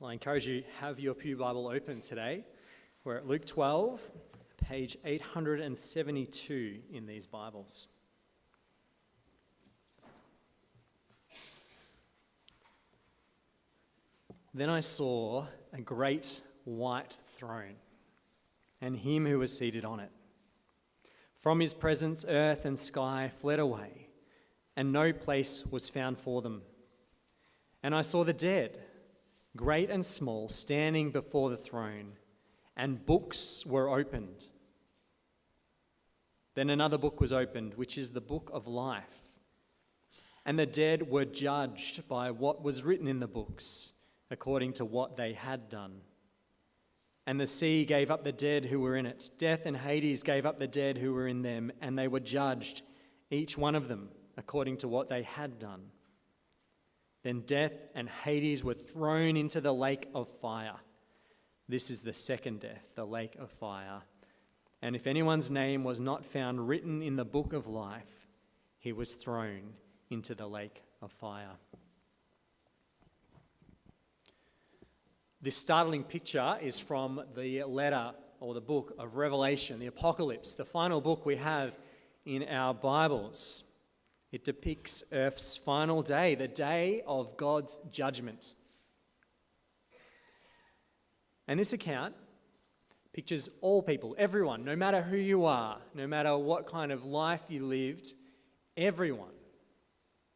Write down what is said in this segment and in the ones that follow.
I encourage you, have your Pew Bible open today. We're at Luke 12, page 872 in these Bibles. Then I saw a great white throne, and him who was seated on it. From his presence, earth and sky fled away, and no place was found for them. And I saw the dead, great and small, standing before the throne, and books were opened. Then another book was opened, which is the book of life. And the dead were judged by what was written in the books, according to what they had done. And the sea gave up the dead who were in it. Death and Hades gave up the dead who were in them, and they were judged, each one of them, according to what they had done. Then death and Hades were thrown into the lake of fire. This is the second death, the lake of fire. And if anyone's name was not found written in the book of life, he was thrown into the lake of fire. This startling picture is from the letter or the book of Revelation, the Apocalypse, the final book we have in our Bibles. It depicts Earth's final day, the day of God's judgment. And this account pictures all people, everyone, no matter who you are, no matter what kind of life you lived, everyone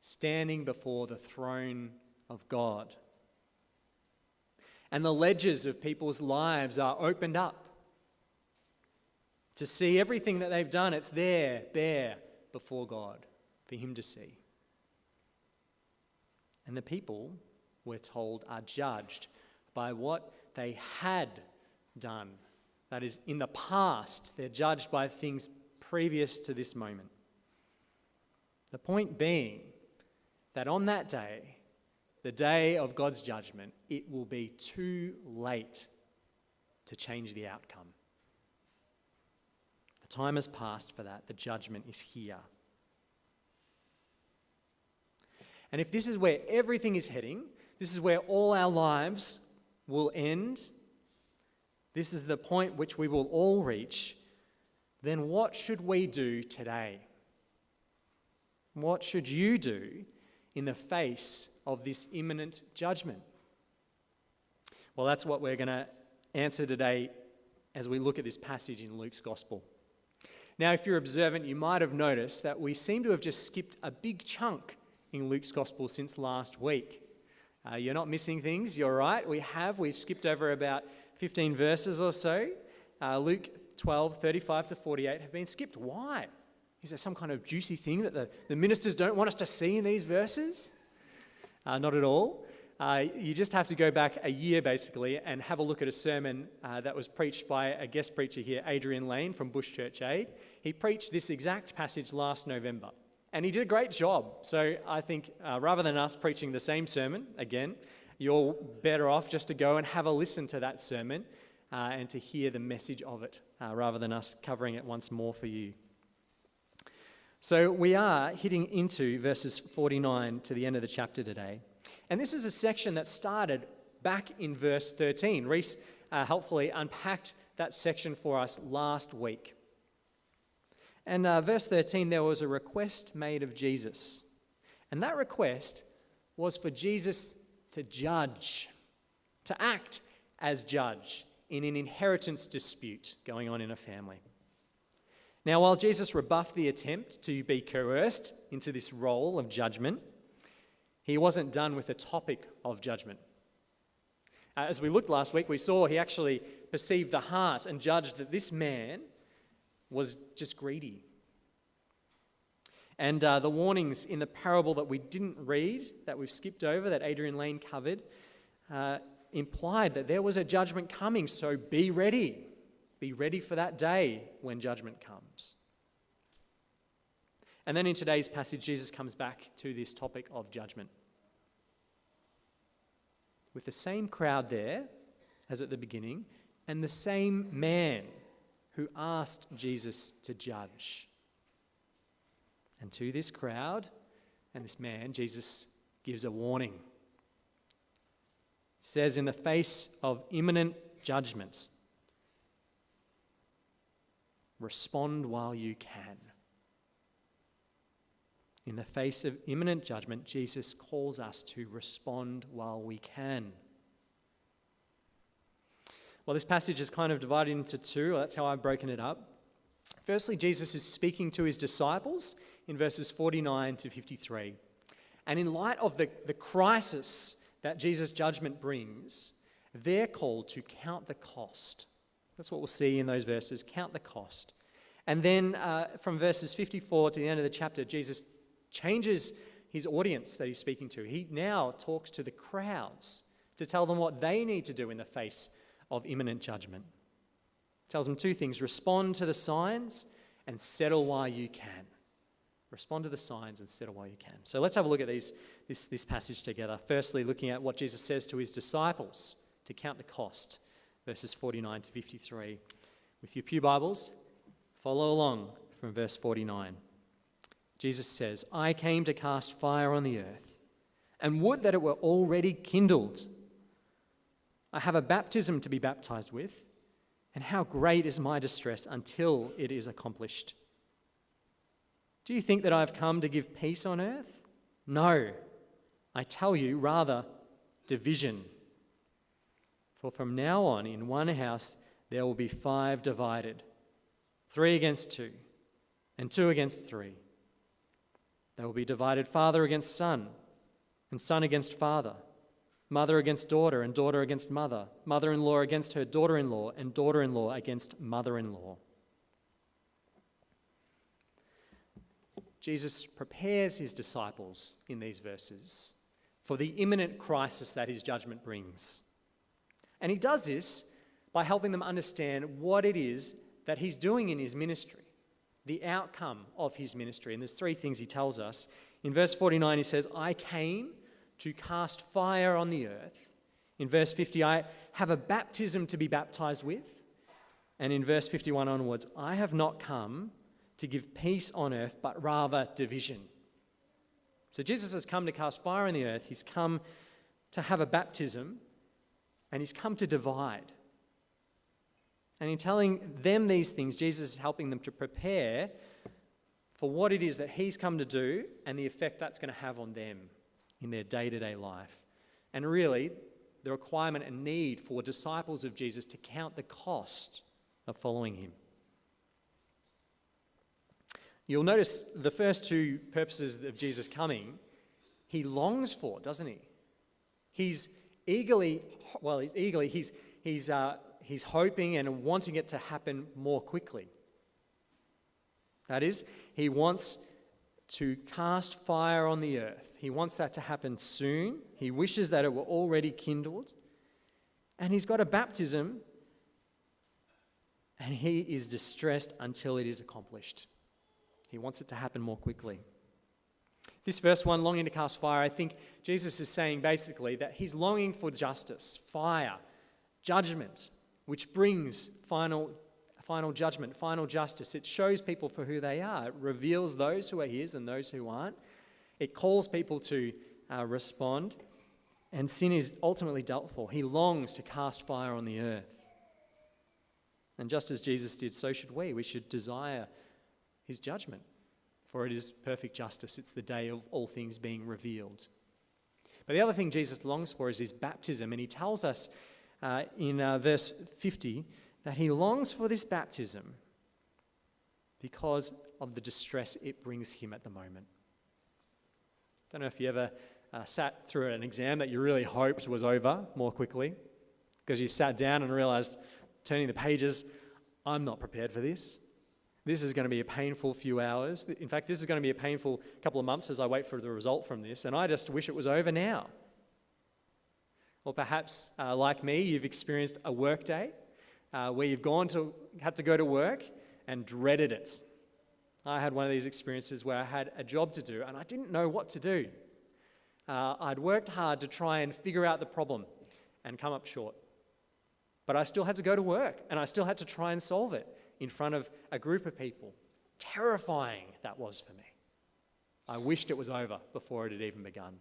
standing before the throne of God. And the ledgers of people's lives are opened up to see everything that they've done. It's there, bare before God for him to see. And the people, we're told, are judged by what they had done. That is, in the past, they're judged by things previous to this moment. The point being that on that day, the day of God's judgment, it will be too late to change the outcome. The time has passed for that. The judgment is here. And if this is where everything is heading, this is where all our lives will end, this is the point which we will all reach, then what should we do today? What should you do in the face of this imminent judgment? Well, that's what we're going to answer today as we look at this passage in Luke's Gospel. Now, if you're observant, you might have noticed that we seem to have just skipped a big chunk in Luke's Gospel since last week. You're not missing things, you're right. We've skipped over about 15 verses or so. Luke 12, 35 to 48 have been skipped. Why? Is there some kind of juicy thing that the ministers don't want us to see in these verses? Not at all. You just have to go back a year, basically, and have a look at a sermon that was preached by a guest preacher here, Adrian Lane from Bush Church Aid. He preached this exact passage last November, and he did a great job. So I think rather than us preaching the same sermon again, you're better off just to go and have a listen to that sermon and to hear the message of it rather than us covering it once more for you. So we are hitting into verses 49 to the end of the chapter today. And this is a section that started back in verse 13. Reese helpfully unpacked that section for us last week. And verse 13, there was a request made of Jesus. And that request was for Jesus to judge, to act as judge in an inheritance dispute going on in a family. Now, while Jesus rebuffed the attempt to be coerced into this role of judgment, he wasn't done with the topic of judgment. As we looked last week, we saw he actually perceived the heart and judged that this man was just greedy. And the warnings in the parable that we didn't read, that we've skipped over, that Adrian Lane covered, implied that there was a judgment coming, so be ready. Be ready for that day when judgment comes. And then in today's passage, Jesus comes back to this topic of judgment. With the same crowd there as at the beginning, and the same man who asked Jesus to judge. And to this crowd and this man, Jesus gives a warning. says, in the face of imminent judgment, respond while you can. In the face of imminent judgment, Jesus calls us to respond while we can. Well, this passage is kind of divided into two. That's how I've broken it up. Firstly, Jesus is speaking to his disciples in verses 49 to 53. And in light of the crisis that Jesus' judgment brings, they're called to count the cost. That's what we'll see in those verses, count the cost. And then from verses 54 to the end of the chapter, Jesus changes his audience that he's speaking to. He now talks to the crowds to tell them what they need to do in the face of imminent judgment. He tells them two things: respond to the signs and settle while you can. Respond to the signs and settle while you can. So let's have a look at this passage together. Firstly, looking at what Jesus says to his disciples to count the cost, verses 49 to 53. With your pew Bibles, follow along from verse 49. Jesus says, "I came to cast fire on the earth, and would that it were already kindled. I have a baptism to be baptized with, and how great is my distress until it is accomplished. Do you think that I have come to give peace on earth? No, I tell you, rather division. For from now on, in one house there will be 5 divided, 3 against 2, and 2 against 3. They will be divided father against son, and son against father, mother against daughter, and daughter against mother, mother-in-law against her daughter-in-law, and daughter-in-law against mother-in-law." Jesus prepares his disciples in these verses for the imminent crisis that his judgment brings. And he does this by helping them understand what it is that he's doing in his ministry, the outcome of his ministry. And there's 3 things he tells us. In verse 49, he says, "I came to cast fire on the earth." In verse 50, "I have a baptism to be baptized with." And in verse 51 onwards, "I have not come to give peace on earth, but rather division." So Jesus has come to cast fire on the earth. He's come to have a baptism, and he's come to divide. And in telling them these things, Jesus is helping them to prepare for what it is that he's come to do and the effect that's going to have on them in their day-to-day life. And really, the requirement and need for disciples of Jesus to count the cost of following him. You'll notice the first 2 purposes of Jesus coming, he longs for, doesn't he? He's hoping and wanting it to happen more quickly. That is, he wants to cast fire on the earth. He wants that to happen soon. He wishes that it were already kindled. And he's got a baptism, and he is distressed until it is accomplished. He wants it to happen more quickly. This verse 1, longing to cast fire, I think Jesus is saying basically that he's longing for justice, fire, judgment, which brings final judgment, final justice. It shows people for who they are. It reveals those who are his and those who aren't. It calls people to respond, and sin is ultimately dealt for. He longs to cast fire on the earth. And just as Jesus did, so should we. We should desire his judgment, for it is perfect justice. It's the day of all things being revealed. But the other thing Jesus longs for is his baptism, and he tells us in verse 50 that he longs for this baptism because of the distress it brings him at the moment. Don't know if you ever sat through an exam that you really hoped was over more quickly, because you sat down and realized, turning the pages, I'm not prepared for this. This is going to be a painful few hours. In fact, this is going to be a painful couple of months as I wait for the result from this, and I just wish it was over now. Or perhaps, like me, you've experienced a work day where you've had to go to work and dreaded it. I had one of these experiences where I had a job to do and I didn't know what to do. I'd worked hard to try and figure out the problem and come up short. But I still had to go to work and I still had to try and solve it in front of a group of people. Terrifying that was for me. I wished it was over before it had even begun.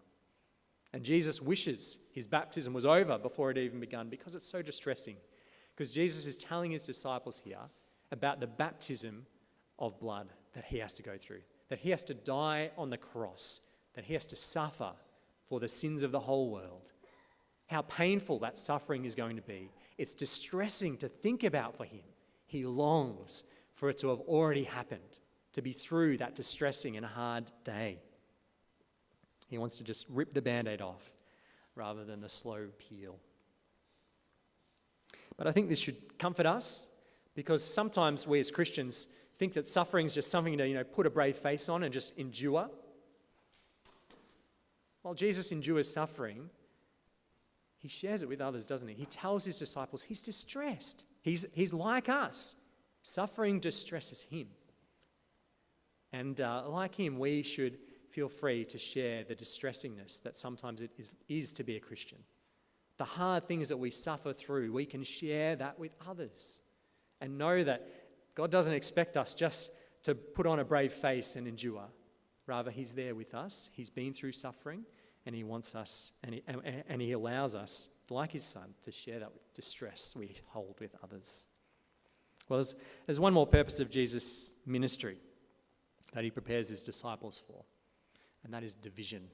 And Jesus wishes his baptism was over before it even begun because it's so distressing. Because Jesus is telling his disciples here about the baptism of blood that he has to go through, that he has to die on the cross, that he has to suffer for the sins of the whole world. How painful that suffering is going to be. It's distressing to think about for him. He longs for it to have already happened, to be through that distressing and hard day. He wants to just rip the Band-Aid off rather than the slow peel. But I think this should comfort us, because sometimes we as Christians think that suffering is just something to, put a brave face on and just endure. While Jesus endures suffering, he shares it with others, doesn't he? He tells his disciples he's distressed. He's like us. Suffering distresses him. And like him, we should feel free to share the distressingness that sometimes it is to be a Christian. The hard things that we suffer through, we can share that with others and know that God doesn't expect us just to put on a brave face and endure. Rather, he's there with us. He's been through suffering, and he wants us, and he allows us, like his son, to share that distress we hold with others. Well, there's one more purpose of Jesus' ministry that he prepares his disciples for, and that is division.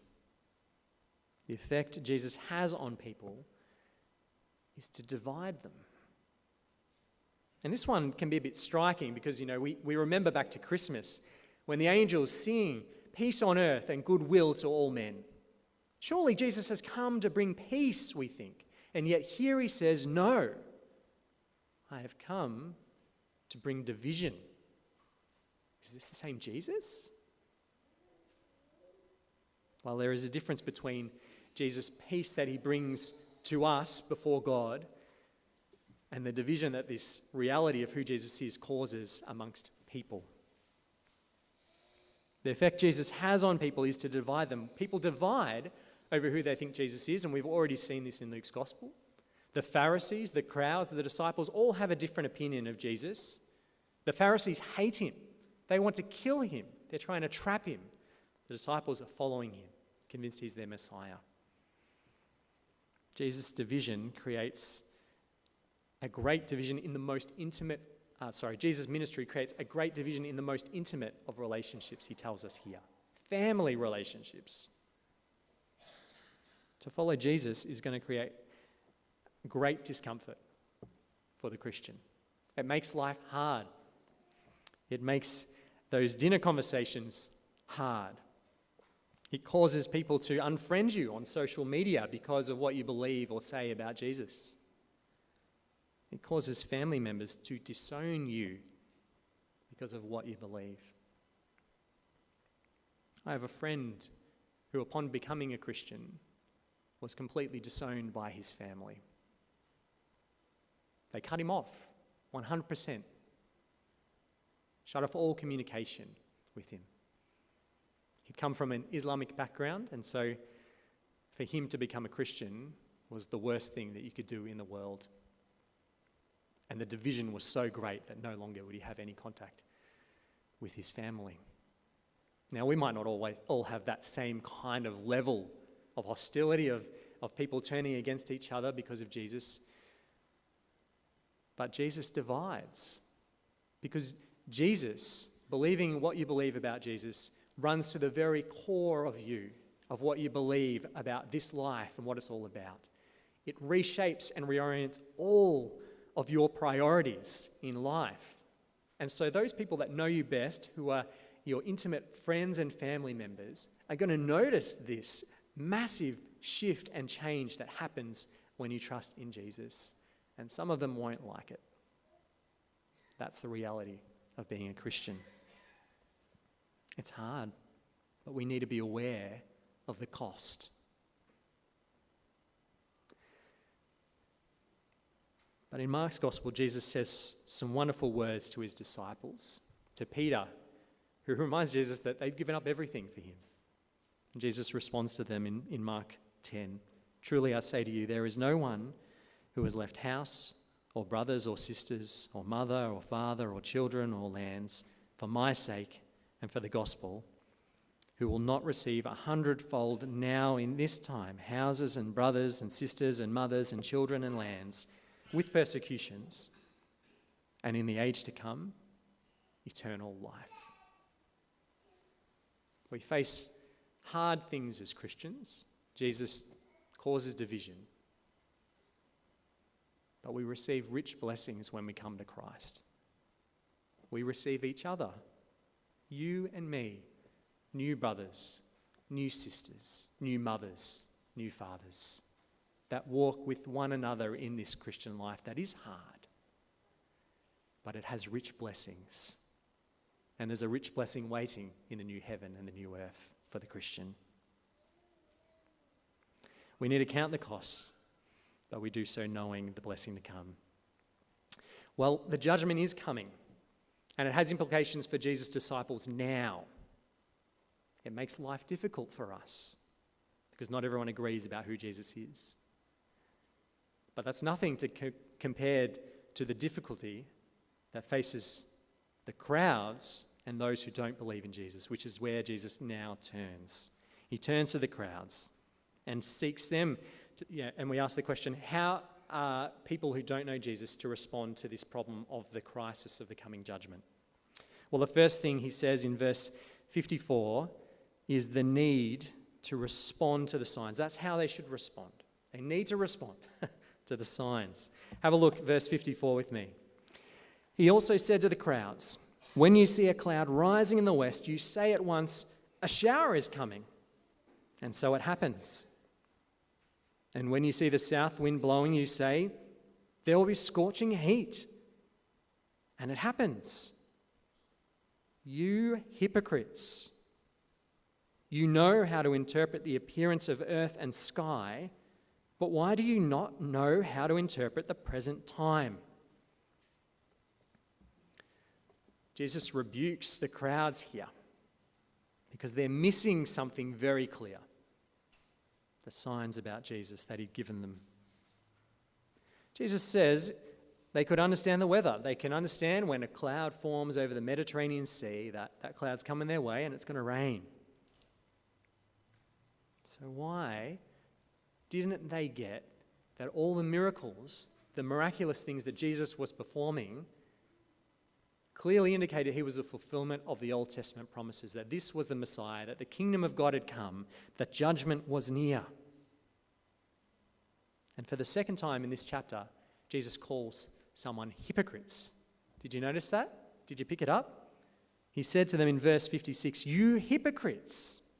The effect Jesus has on people is to divide them. And this one can be a bit striking because, we remember back to Christmas when the angels sing, "Peace on earth and goodwill to all men." Surely Jesus has come to bring peace, we think. And yet here he says, "No, I have come to bring division." Is this the same Jesus? Well, there is a difference between Jesus' peace that he brings to us before God and the division that this reality of who Jesus is causes amongst people. The effect Jesus has on people is to divide them. People divide over who they think Jesus is, and we've already seen this in Luke's gospel. The Pharisees, the crowds, the disciples all have a different opinion of Jesus. The Pharisees hate him. They want to kill him. They're trying to trap him. The disciples are following him, convinced he's their Messiah. Jesus' division creates a great division in the most intimate, Jesus' ministry creates a great division in the most intimate of relationships, he tells us here. Family relationships. To follow Jesus is going to create great discomfort for the Christian. It makes life hard. It makes those dinner conversations hard. It causes people to unfriend you on social media because of what you believe or say about Jesus. It causes family members to disown you because of what you believe. I have a friend who, upon becoming a Christian, was completely disowned by his family. They cut him off 100%. Shut off all communication with him. He'd come from an Islamic background, and so for him to become a Christian was the worst thing that you could do in the world. And the division was so great that no longer would he have any contact with his family. Now, we might not always all have that same kind of level of hostility, of people turning against each other because of Jesus. But Jesus divides. Because Jesus, believing what you believe about Jesus, runs to the very core of you, of what you believe about this life and what it's all about. It reshapes and reorients all of your priorities in life. And so those people that know you best, who are your intimate friends and family members, are going to notice this massive shift and change that happens when you trust in Jesus. And some of them won't like it. That's the reality of being a Christian. It's hard, but we need to be aware of the cost. But in Mark's gospel, Jesus says some wonderful words to his disciples, to Peter, who reminds Jesus that they've given up everything for him. And Jesus responds to them in Mark 10. "Truly I say to you, there is no one who has left house or brothers or sisters or mother or father or children or lands for my sake and for the gospel, who will not receive 100-fold now in this time houses and brothers and sisters and mothers and children and lands with persecutions, and in the age to come, eternal life. We face hard things as Christians. Jesus causes division. But we receive rich blessings when we come to Christ. We receive each other, you and me, new brothers, new sisters, new mothers, new fathers, that walk with one another in this Christian life that is hard, but it has rich blessings. And there's a rich blessing waiting in the new heaven and the new earth for the Christian. We need to count the costs, but we do so knowing the blessing to come. Well, the judgment is coming, and it has implications for Jesus' disciples now. It makes life difficult for us because not everyone agrees about who Jesus is. But that's nothing compared to the difficulty that faces the crowds and those who don't believe in Jesus, which is where Jesus now turns. He turns to the crowds and seeks them. And we ask the question, how are people who don't know Jesus to respond to this problem of the crisis of the coming judgment? Well, the first thing he says in verse 54 is the need to respond to the signs. That's how they should respond. They need to respond to the signs. Have a look, verse 54 with me. He also said to the crowds, "When you see a cloud rising in the west, you say at once, 'A shower is coming.' And so it happens. And when you see the south wind blowing, you say, 'There will be scorching heat.' And it happens. You hypocrites! You know how to interpret the appearance of earth and sky, but why do you not know how to interpret the present time?" Jesus rebukes the crowds here because they're missing something very clear, the signs about Jesus that he'd given them. Jesus says they could understand the weather. They can understand when a cloud forms over the Mediterranean Sea, that cloud's coming their way and it's going to rain. So why didn't they get that all the miracles, the miraculous things that Jesus was performing, clearly indicated he was a fulfillment of the Old Testament promises, that this was the Messiah, that the kingdom of God had come, that judgment was near? And for the second time in this chapter, Jesus calls someone hypocrites. Did you notice that? Did you pick it up? He said to them in verse 56, "You hypocrites."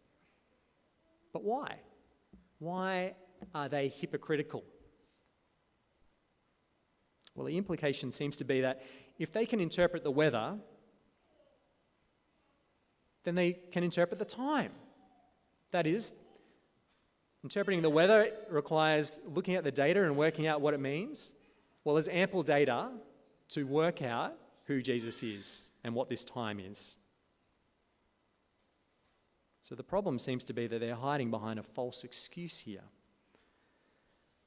But why? Why are they hypocritical? Well, the implication seems to be that if they can interpret the weather, then they can interpret the time. That is, interpreting the weather requires looking at the data and working out what it means. Well, there's ample data to work out who Jesus is and what this time is. So the problem seems to be that they're hiding behind a false excuse here.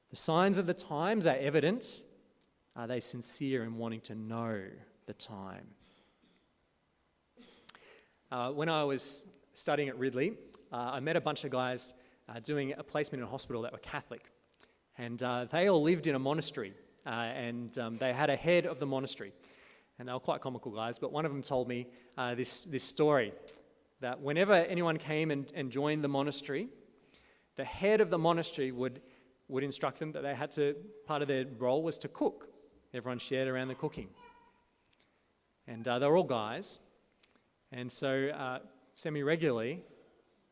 The signs of the times are evident. Are they sincere in wanting to know the time? When I was studying at Ridley, I met a bunch of guys doing a placement in a hospital that were Catholic. And they all lived in a monastery. And they had a head of the monastery. And they were quite comical guys, but one of them told me this story, that whenever anyone came and joined the monastery, the head of the monastery would instruct them that they had to, part of their role was to cook. Everyone shared around the cooking. And they were all guys. And so semi-regularly,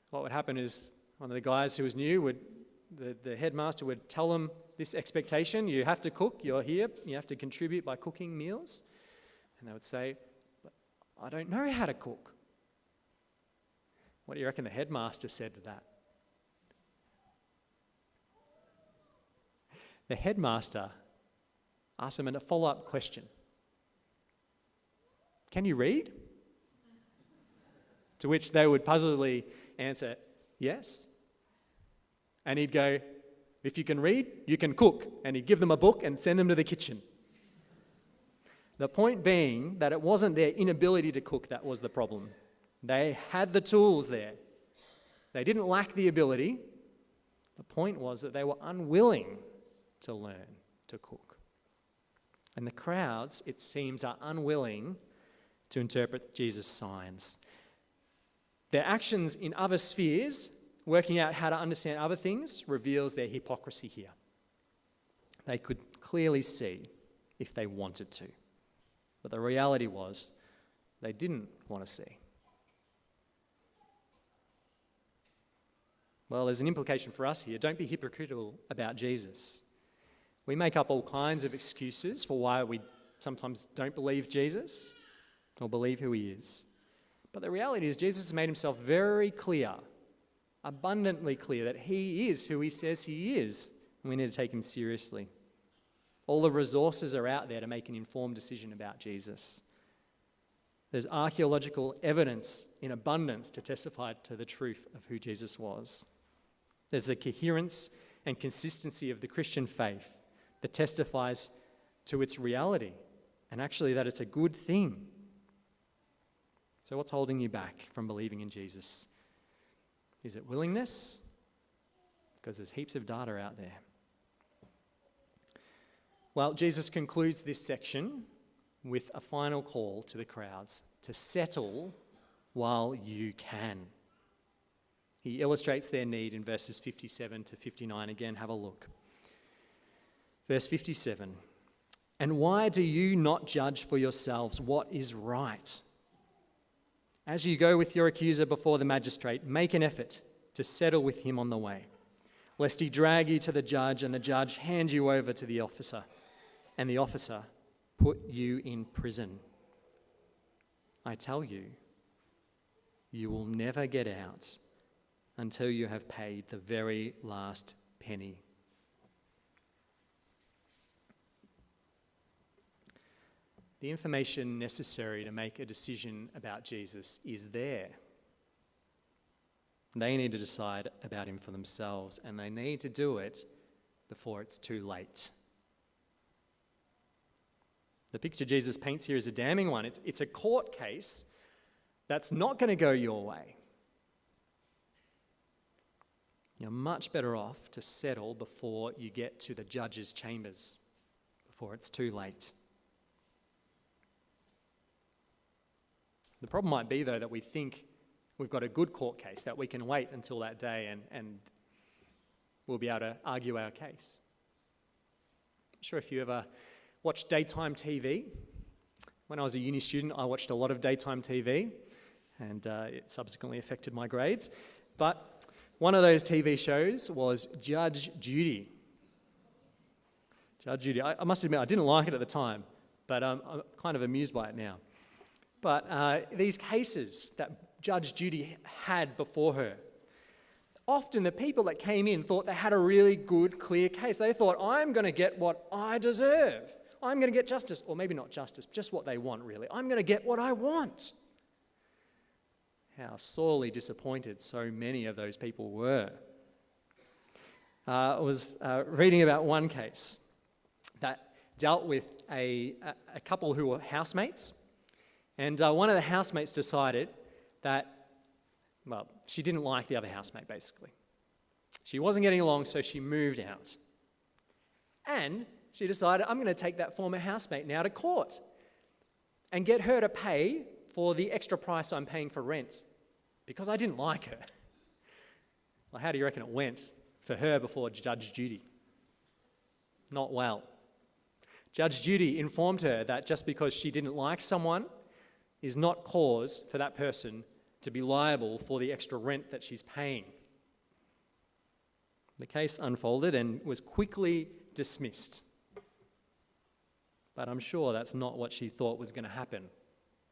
what would happen is one of the guys who was new, the headmaster would tell them this expectation: you have to cook, you're here, you have to contribute by cooking meals. And they would say, "But I don't know how to cook." What do you reckon the headmaster said to that? The headmaster asked them a follow-up question. "Can you read?" To which they would puzzledly answer, "Yes." And he'd go, "If you can read, you can cook." And he'd give them a book and send them to the kitchen. The point being that it wasn't their inability to cook that was the problem. They had the tools there. They didn't lack the ability. The point was that they were unwilling to learn to cook. And the crowds, it seems, are unwilling to interpret Jesus' signs. Their actions in other spheres, working out how to understand other things, reveals their hypocrisy here. They could clearly see if they wanted to. But the reality was they didn't want to see. Well, there's an implication for us here. Don't be hypocritical about Jesus. We make up all kinds of excuses for why we sometimes don't believe Jesus or believe who he is. But the reality is Jesus has made himself very clear, abundantly clear, that he is who he says he is, and we need to take him seriously. All the resources are out there to make an informed decision about Jesus. There's archaeological evidence in abundance to testify to the truth of who Jesus was. There's the coherence and consistency of the Christian faith that testifies to its reality, and actually that it's a good thing. So what's holding you back from believing in Jesus? Is it willingness? Because there's heaps of data out there. Well, Jesus concludes this section with a final call to the crowds to settle while you can. He illustrates their need in verses 57 to 59. Again, have a look. Verse 57, "And why do you not judge for yourselves what is right? As you go with your accuser before the magistrate, make an effort to settle with him on the way, lest he drag you to the judge and the judge hand you over to the officer, and the officer put you in prison. I tell you, you will never get out until you have paid the very last penny." The information necessary to make a decision about Jesus is there. They need to decide about him for themselves, and they need to do it before it's too late. The picture Jesus paints here is a damning one. It's a court case that's not going to go your way. You're much better off to settle before you get to the judge's chambers, before it's too late. The problem might be, though, that we think we've got a good court case, that we can wait until that day and we'll be able to argue our case. I'm not sure if you ever watched daytime TV. When I was a uni student, I watched a lot of daytime TV, and it subsequently affected my grades. But one of those TV shows was Judge Judy. Judge Judy. I must admit, I didn't like it at the time, but I'm kind of amused by it now. But these cases that Judge Judy had before her, often the people that came in thought they had a really good, clear case. They thought, I'm going to get what I deserve. I'm going to get justice, or maybe not justice, just what they want, really. I'm going to get what I want. How sorely disappointed so many of those people were. I was reading about one case that dealt with a couple who were housemates. And one of the housemates decided that, well, she didn't like the other housemate, basically. She wasn't getting along, so she moved out. And she decided, I'm going to take that former housemate now to court and get her to pay for the extra price I'm paying for rent because I didn't like her. Well, how do you reckon it went for her before Judge Judy? Not well. Judge Judy informed her that just because she didn't like someone is not cause for that person to be liable for the extra rent that she's paying. The case unfolded and was quickly dismissed. But I'm sure that's not what she thought was going to happen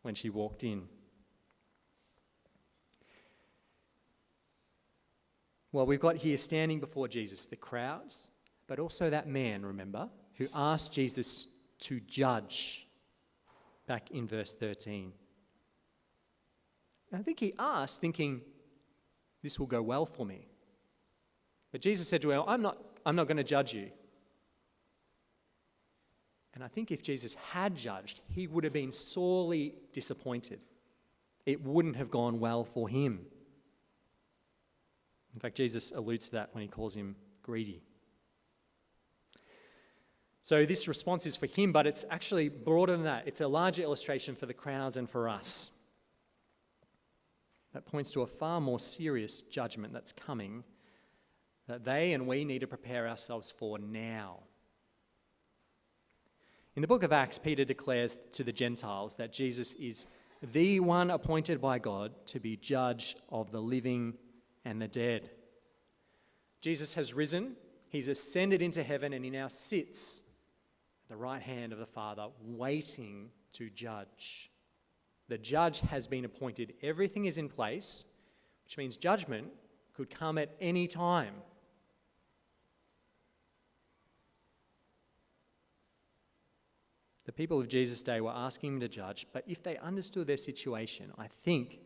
when she walked in. Well, we've got here standing before Jesus the crowds, but also that man, remember, who asked Jesus to judge back in verse 13. And I think he asked thinking, this will go well for me. But Jesus said to him, I'm not going to judge you. And I think if Jesus had judged, he would have been sorely disappointed. It wouldn't have gone well for him. In fact, Jesus alludes to that when he calls him greedy. So this response is for him, but it's actually broader than that. It's a larger illustration for the crowds and for us. That points to a far more serious judgment that's coming, that they and we need to prepare ourselves for now. In the book of Acts, Peter declares to the Gentiles that Jesus is the one appointed by God to be judge of the living and the dead. Jesus has risen, he's ascended into heaven, and he now sits at the right hand of the Father, waiting to judge. The judge has been appointed. Everything is in place, which means judgment could come at any time. The people of Jesus' day were asking him to judge, but if they understood their situation, I think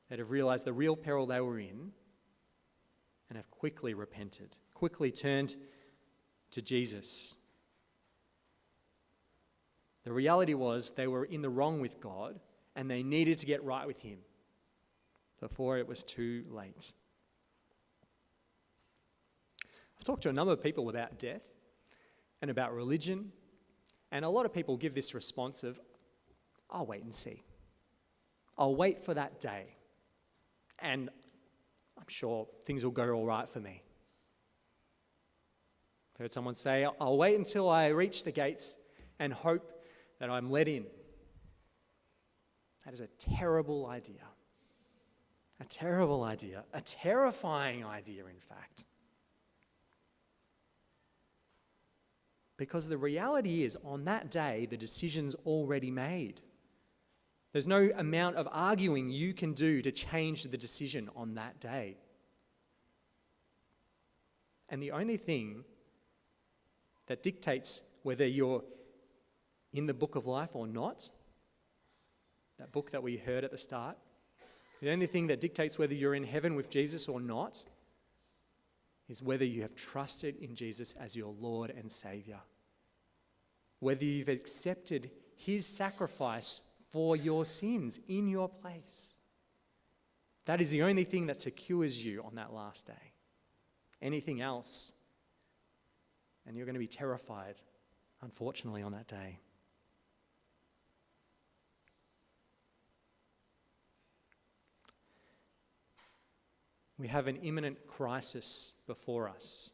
they'd have realized the real peril they were in and have quickly repented, quickly turned to Jesus. The reality was they were in the wrong with God and they needed to get right with him before it was too late. I've talked to a number of people about death and about religion, and a lot of people give this response of, I'll wait and see. I'll wait for that day, and I'm sure things will go all right for me. I've heard someone say, I'll wait until I reach the gates and hope that I'm let in. That is a terrible idea. A terrible idea. A terrifying idea, in fact. Because the reality is, on that day, the decision's already made. There's no amount of arguing you can do to change the decision on that day. And the only thing that dictates whether you're in the book of life or not, that book that we heard at the start, the only thing that dictates whether you're in heaven with Jesus or not is whether you have trusted in Jesus as your Lord and Saviour. Whether you've accepted his sacrifice for your sins in your place. That is the only thing that secures you on that last day. Anything else, and you're going to be terrified, unfortunately, on that day. We have an imminent crisis before us.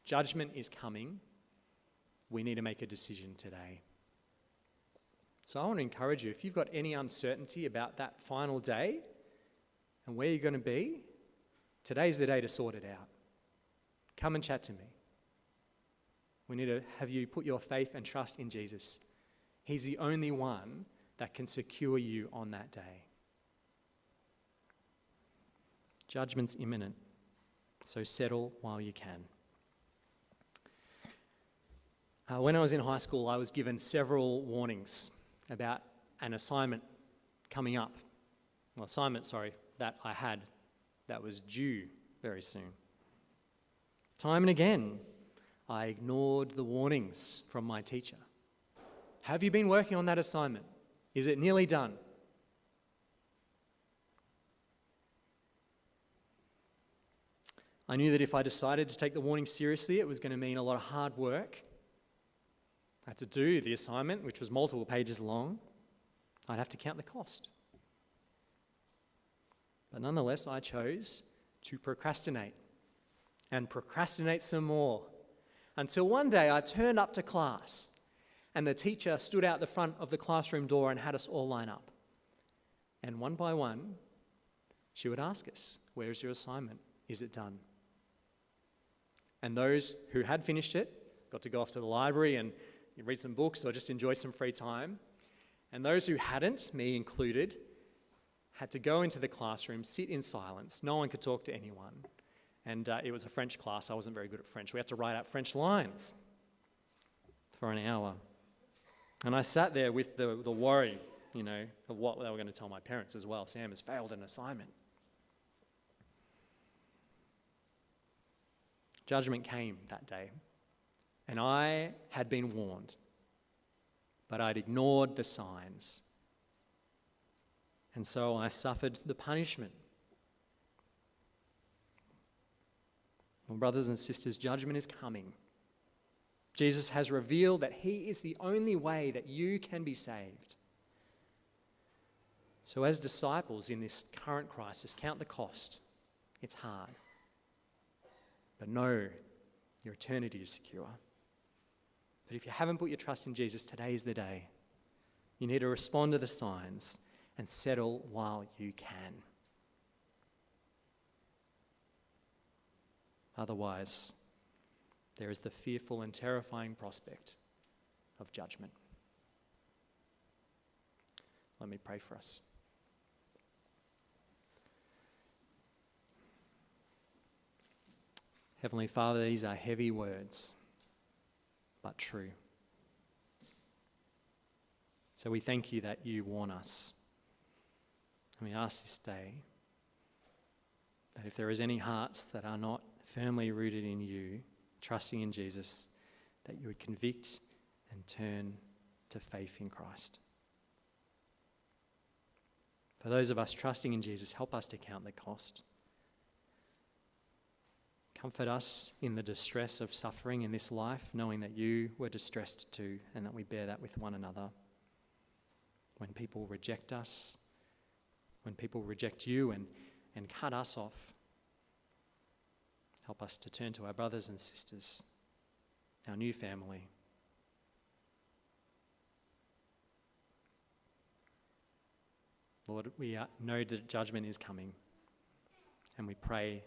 Judgment is coming. We need to make a decision today. So I want to encourage you, if you've got any uncertainty about that final day and where you're going to be, today's the day to sort it out. Come and chat to me. We need to have you put your faith and trust in Jesus. He's the only one that can secure you on that day. Judgment's imminent, so settle while you can. When I was in high school, I was given several warnings about an assignment coming up. That I had that was due very soon. Time and again, I ignored the warnings from my teacher. Have you been working on that assignment? Is it nearly done? I knew that if I decided to take the warning seriously, it was going to mean a lot of hard work. I had to do the assignment, which was multiple pages long. I'd have to count the cost. But nonetheless, I chose to procrastinate and procrastinate some more until one day I turned up to class and the teacher stood out the front of the classroom door and had us all line up. And one by one, she would ask us, "Where's your assignment? Is it done?" And those who had finished it got to go off to the library and read some books or just enjoy some free time. And those who hadn't, me included, had to go into the classroom, sit in silence. No one could talk to anyone. And it was a French class. I wasn't very good at French. We had to write out French lines for an hour. And I sat there with the worry, of what they were going to tell my parents as well. Sam has failed an assignment. Judgment came that day, and I had been warned, but I'd ignored the signs. And so I suffered the punishment. Well, brothers and sisters, judgment is coming. Jesus has revealed that he is the only way that you can be saved. So as disciples in this current crisis, count the cost. It's hard. But know your eternity is secure. But if you haven't put your trust in Jesus, today is the day. You need to respond to the signs and settle while you can. Otherwise, there is the fearful and terrifying prospect of judgment. Let me pray for us. Heavenly Father, these are heavy words, but true. So we thank you that you warn us. And we ask this day that if there is any hearts that are not firmly rooted in you, trusting in Jesus, that you would convict and turn to faith in Christ. For those of us trusting in Jesus, help us to count the cost. Comfort us in the distress of suffering in this life, knowing that you were distressed too, and that we bear that with one another. When people reject us, when people reject you and cut us off, help us to turn to our brothers and sisters, our new family. Lord, we know that judgment is coming, and we pray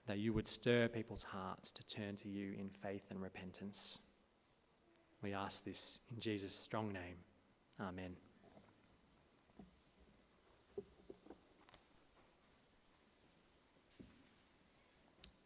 that you would stir people's hearts to turn to you in faith and repentance. We ask this in Jesus' strong name. Amen.